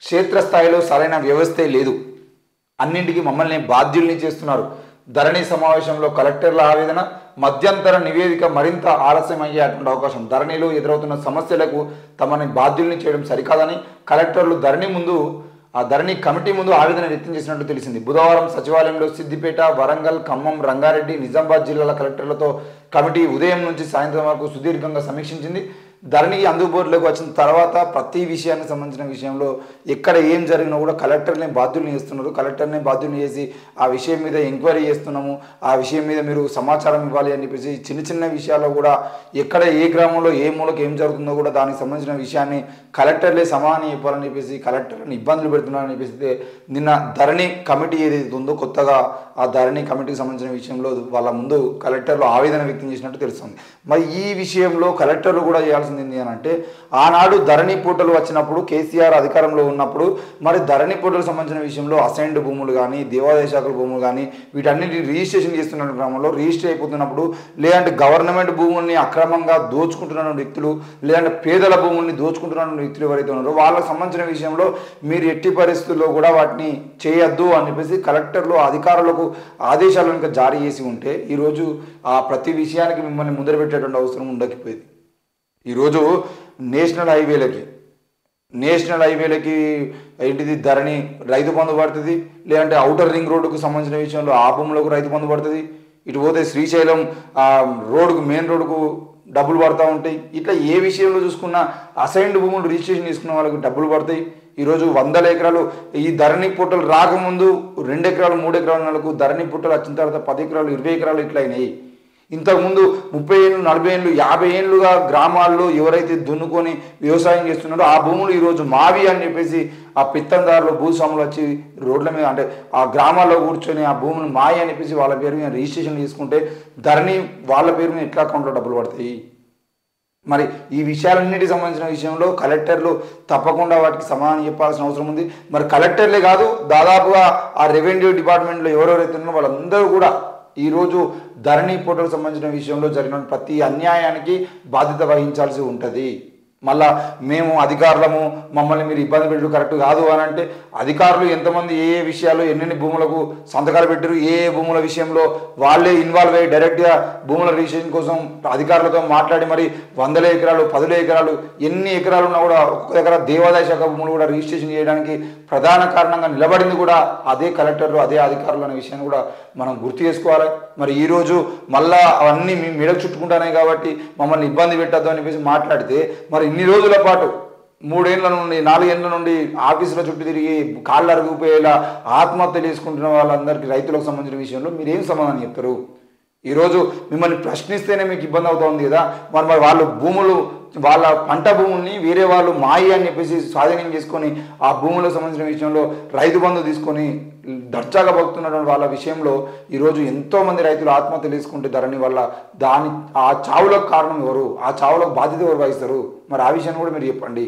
క్షేత్రస్థాయిలో సరైన వ్యవస్థే లేదు. అన్నింటికి మమ్మల్ని బాధ్యుల్ని చేస్తున్నారు. ధరణి సమావేశంలో కలెక్టర్ల ఆవేదన, మధ్యంతర నివేదిక మరింత ఆలస్యం అయ్యేటువంటి అవకాశం. ధరణిలో ఎదురవుతున్న సమస్యలకు తమని బాధ్యుల్ని చేయడం సరికాదని కలెక్టర్లు ధరణి కమిటీ ముందు ఆవేదన వ్యక్తం చేసినట్టు తెలిసింది. బుధవారం సచివాలయంలో సిద్దిపేట, వరంగల్, ఖమ్మం, రంగారెడ్డి, నిజామాబాద్ జిల్లాల కలెక్టర్లతో కమిటీ ఉదయం నుంచి సాయంత్రం వరకు సుదీర్ఘంగా సమీక్షించింది. ధరణి అందుబాటులోకి వచ్చిన తర్వాత ప్రతి విషయానికి సంబంధించిన విషయంలో ఎక్కడ ఏం జరిగినా కూడా కలెక్టర్ని బాధ్యుల్ని చేస్తున్నారు. కలెక్టర్ని బాధ్యుల్ని చేసి ఆ విషయం మీద ఎంక్వైరీ చేస్తున్నాము, ఆ విషయం మీద మీరు సమాచారం ఇవ్వాలి అని చెప్పేసి చిన్న చిన్న విషయాల్లో కూడా ఎక్కడ ఏ గ్రామంలో ఏ మూలకు ఏం జరుగుతుందో కూడా దానికి సంబంధించిన విషయాన్ని కలెక్టర్లే సమాధానం చెప్పాలని చెప్పేసి కలెక్టర్ని ఇబ్బందులు పెడుతున్నారని చెప్పేసి నిన్న ధరణి కమిటీ ఏదైతే ఉందో కొత్తగా ఆ ధరణి కమిటీకి సంబంధించిన విషయంలో వాళ్ళ ముందు కలెక్టర్లు ఆవేదన వ్యక్తం చేసినట్టు తెలుస్తుంది. మరి ఈ విషయంలో కలెక్టర్లు కూడా చేయాల్సింది ఏంటి అని అంటే, ఆనాడు ధరణి పోర్టల్ వచ్చినప్పుడు కేసీఆర్ అధికారంలో ఉన్నప్పుడు మరి ధరణి పోర్టల్ సంబంధించిన విషయంలో అసైన్డ్ భూములు కానీ దేవాదాయ శాఖల భూములు కానీ వీటన్నిటిని రిజిస్ట్రేషన్ చేస్తున్న క్రమంలో రిజిస్టర్ అయిపోతున్నప్పుడు, లేదంటే గవర్నమెంట్ భూముల్ని అక్రమంగా దోచుకుంటున్న వ్యక్తులు, లేదంటే పేదల భూముల్ని దోచుకుంటున్న వ్యక్తులు ఎవరైతే ఉన్నారో వాళ్ళకి సంబంధించిన విషయంలో మీరు ఎట్టి పరిస్థితుల్లో కూడా వాటిని చేయొద్దు అని చెప్పేసి కలెక్టర్లు అధికారులకు ఆదేశాలు కనుక జారీ చేసి ఉంటే ఈరోజు ఆ ప్రతి విషయానికి మిమ్మల్ని ముందర పెట్టేటువంటి అవసరం ఉండకపోయేది. ఈరోజు నేషనల్ హైవేలకి ఏంటిది ధరణి రైతు బంధు పడుతుంది, లేదంటే ఔటర్ రింగ్ రోడ్డుకు సంబంధించిన విషయంలో ఆ భూములకు రైతు బంధు పడుతుంది, ఇటు పోతే శ్రీశైలం రోడ్డుకు మెయిన్ రోడ్డుకు డబ్బులు పడుతూ ఉంటాయి. ఇట్లా ఏ విషయంలో చూసుకున్నా అసైన్డ్ భూములు రిజిస్ట్రేషన్ చేసుకున్న వాళ్ళకి డబ్బులు పడతాయి. ఈరోజు 100 ఎకరాలు ఈ ధరణి పోర్టల్ రాకముందు 2 ఎకరాలు 3 ఎకరాల నెలకు ధరణి పోర్టల్ వచ్చిన తర్వాత 10 ఎకరాలు 20 ఎకరాలు ఇట్లా అయినాయి. ఇంతకుముందు 30 ఏళ్ళు 40 ఏళ్ళు 50 ఏళ్ళుగా గ్రామాల్లో ఎవరైతే దున్నుకొని వ్యవసాయం చేస్తున్నారో ఆ భూములు ఈరోజు మావి అని చెప్పేసి ఆ పిత్తందారులు భూస్వాములు వచ్చి రోడ్ల మీద అంటే ఆ గ్రామాల్లో కూర్చొని ఆ భూములు మాయ అని చెప్పేసి వాళ్ళ పేరు మీద రిజిస్ట్రేషన్ చేసుకుంటే ధరణి వాళ్ళ పేరు మీద ఎట్లా అకౌంట్లో డబ్బులు పడతాయి? మరి ఈ విషయాలన్నిటికి సంబంధించిన విషయంలో కలెక్టర్లు తప్పకుండా వాటికి సమాధానం చెప్పాల్సిన అవసరం ఉంది. మరి కలెక్టర్లే కాదు, దాదాపుగా ఆ రెవెన్యూ డిపార్ట్మెంట్లో ఎవరెవరైతే ఉన్నారో వాళ్ళందరూ కూడా ఈరోజు ధరణి పోర్టల్ సంబంధించిన విషయంలో జరిగిన ప్రతి అన్యాయానికి బాధ్యత వహించాల్సి ఉంటుంది. మళ్ళా మేము అధికారులము మమ్మల్ని మీరు ఇబ్బంది పెట్టడం కరెక్ట్ కాదు అని అంటే అధికారులు ఎంతమంది ఏ విషయాల్లో ఎన్నెన్ని భూములకు సంతకాలు పెట్టారు, ఏ భూముల విషయంలో వాళ్ళే ఇన్వాల్వ్ అయ్యి డైరెక్ట్గా భూముల రిజిస్ట్రేషన్ కోసం అధికారులతో మాట్లాడి మరి 100 ఎకరాలు 10 ఎకరాలు ఎన్ని ఎకరాలు ఉన్నా కూడా ఒక్కొక్క దగ్గర దేవాదాయ శాఖ భూములు కూడా రిజిస్ట్రేషన్ చేయడానికి ప్రధాన కారణంగా నిలబడింది కూడా అదే కలెక్టర్లు అదే అధికారులు అనే విషయాన్ని కూడా మనం గుర్తు చేసుకోవాలి. మరి ఈరోజు మళ్ళా అవన్నీ మీ మెడకు చుట్టుకుంటానే కాబట్టి మమ్మల్ని ఇబ్బంది పెట్టద్దు అని చెప్పేసి మాట్లాడితే మరి ఇన్ని రోజుల పాటు 3 ఏళ్ల నుండి 4 ఏళ్ల నుండి ఆఫీసుల చుట్టూ తిరిగి కాళ్ళు అరుగుపోయేలా ఆత్మహత్యలు చేసుకుంటున్న వాళ్ళందరికీ రైతులకు సంబంధించిన విషయంలో మీరు ఏం సమాధానం చెప్తారు? ఈరోజు మిమ్మల్ని ప్రశ్నిస్తేనే మీకు ఇబ్బంది అవుతుంది కదా. మరి వాళ్ళు వాళ్ళ పంట భూముల్ని వేరే వాళ్ళు మాయి అని చెప్పేసి స్వాధీనం చేసుకొని ఆ భూములకు సంబంధించిన విషయంలో రైతు బంధు తీసుకొని దర్జాగా బతుకుతున్నటువంటి వాళ్ళ విషయంలో ఈరోజు ఎంతోమంది రైతులు ఆత్మహత్యలు తీసుకుంటే ధరణి వల్ల ఆ చావులకు కారణం ఎవరు, ఆ చావులకు బాధ్యత ఎవరు వహిస్తారు? మరి ఆ విషయాన్ని కూడా మీరు చెప్పండి.